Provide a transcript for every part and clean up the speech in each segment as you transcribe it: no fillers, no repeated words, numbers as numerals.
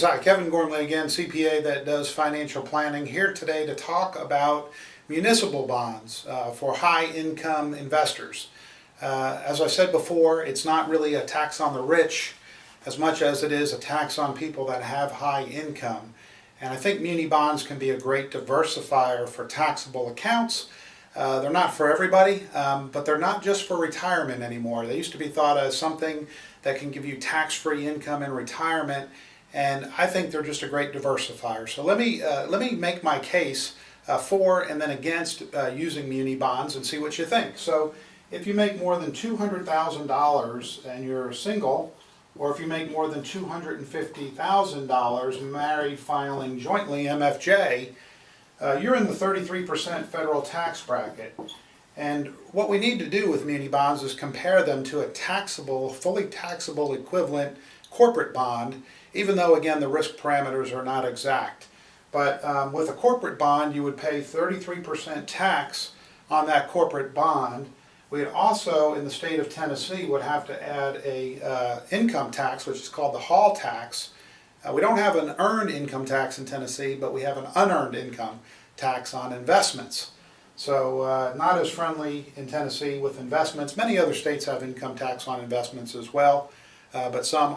Hi, Kevin Gormley again, CPA that does financial planning, here today to talk about municipal bonds for high-income investors. As I said before, it's not really a tax on the rich as much as it is a tax on people that have high income. And I think muni bonds can be a great diversifier for taxable accounts. They're not for everybody, but they're not just for retirement anymore. They used to be thought as something that can give you tax-free income in retirement, and I think they're just a great diversifier. So let me make my case for and then against using muni bonds and see what you think. So if you make more than $200,000 and you're single, or if you make more than $250,000 married filing jointly, MFJ, you're in the 33% federal tax bracket. And what we need to do with muni bonds is compare them to a taxable, fully taxable equivalent corporate bond, even though, again, the risk parameters are not exact. But with a corporate bond, you would pay 33% tax on that corporate bond. We'd also, in the state of Tennessee, would have to add a income tax, which is called the Hall tax. We don't have an earned income tax in Tennessee, but we have an unearned income tax on investments. So not as friendly in Tennessee with investments. Many other states have income tax on investments as well, but some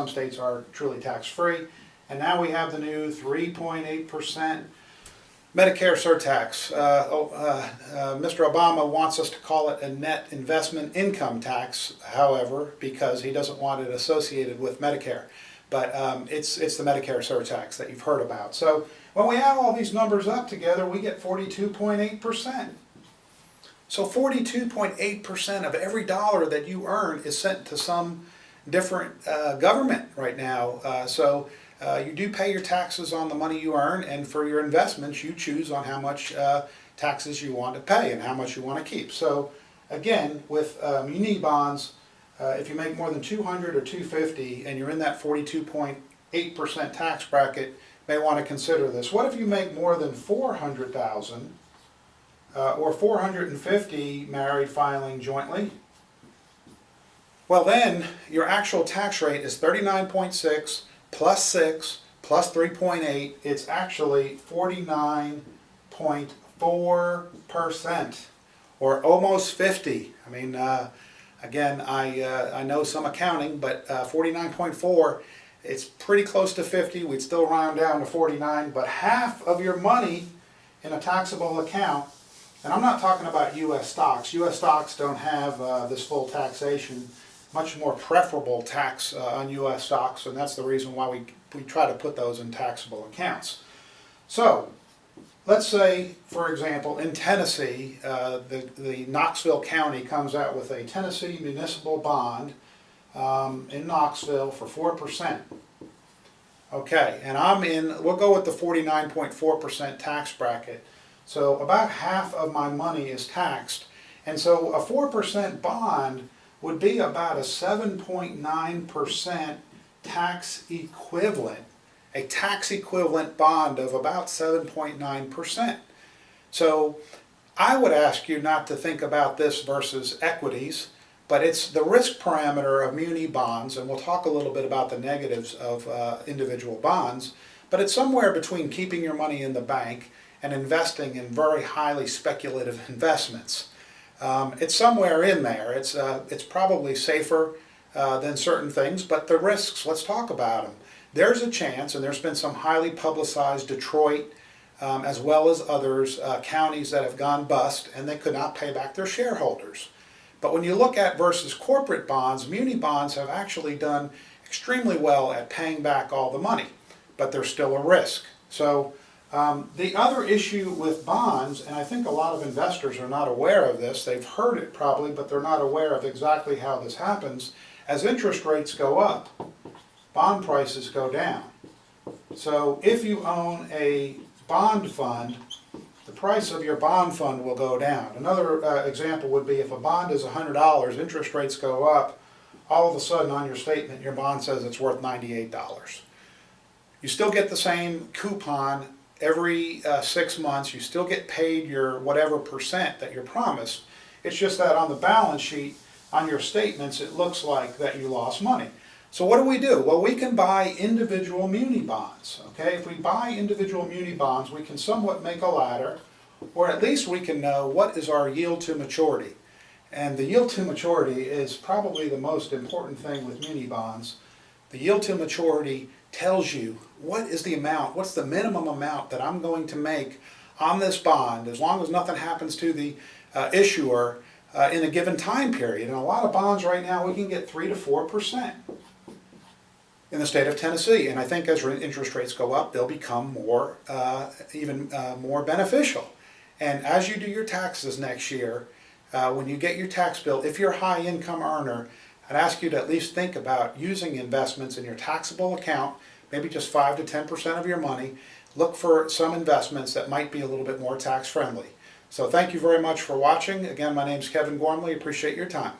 states are truly tax-free. And now we have the new 3.8% Medicare surtax. Mr. Obama wants us to call it a net investment income tax, however, because he doesn't want it associated with Medicare. But it's the Medicare surtax that you've heard about. So when we add all these numbers up together, we get 42.8%. So 42.8% of every dollar that you earn is sent to some different government right now. You do pay your taxes on the money you earn, and for your investments you choose on how much taxes you want to pay and how much you want to keep. So again, with muni bonds, if you make more than 200 or 250 and you're in that 42.8% tax bracket, you may want to consider this. What if you make more than 400,000 or 450 married filing jointly? Well, then your actual tax rate is 39.6 plus 6 plus 3.8. It's actually 49.4%, or almost 50. I mean, again, I know some accounting, but 49.4, it's pretty close to 50. We'd still round down to 49, but half of your money in a taxable account, and I'm not talking about U.S. stocks. U.S. stocks don't have this full taxation. Much more preferable tax on U.S. stocks, and that's the reason why we try to put those in taxable accounts. So let's say, for example, in Tennessee, the Knoxville County comes out with a Tennessee municipal bond in Knoxville for 4%. Okay, and we'll go with the 49.4% tax bracket. So about half of my money is taxed, and so a 4% bond would be about a 7.9% tax equivalent, a tax equivalent bond of about 7.9%. So I would ask you not to think about this versus equities, but it's the risk parameter of muni bonds, and we'll talk a little bit about the negatives of individual bonds, but it's somewhere between keeping your money in the bank and investing in very highly speculative investments. It's somewhere in there. It's probably safer than certain things, but the risks, let's talk about them. There's a chance, and there's been some highly publicized Detroit, as well as others, counties that have gone bust, and they could not pay back their shareholders. But when you look at versus corporate bonds, muni bonds have actually done extremely well at paying back all the money, but there's still a risk. So the other issue with bonds, and I think a lot of investors are not aware of this, they've heard it probably, but they're not aware of exactly how this happens. As interest rates go up, bond prices go down. So if you own a bond fund, the price of your bond fund will go down. Another example would be if a bond is $100, interest rates go up, all of a sudden on your statement your bond says it's worth $98. You still get the same coupon every 6 months. You still get paid your whatever percent that you're promised. It's just that on the balance sheet, on your statements, it looks like that you lost money. So what do? Well, we can buy individual muni bonds, okay? If we buy individual muni bonds, we can somewhat make a ladder, or at least we can know what is our yield to maturity. And the yield to maturity is probably the most important thing with muni bonds. The yield to maturity tells you what is the amount, what's the minimum amount that I'm going to make on this bond, as long as nothing happens to the issuer in a given time period. And a lot of bonds right now, we can get 3 to 4% in the state of Tennessee. And I think as interest rates go up, they'll become more, even more beneficial. And as you do your taxes next year, when you get your tax bill, if you're a high income earner, I'd ask you to at least think about using investments in your taxable account, maybe just 5 to 10% of your money. Look for some investments that might be a little bit more tax friendly. So thank you very much for watching. Again, my name's Kevin Gormley. Appreciate your time.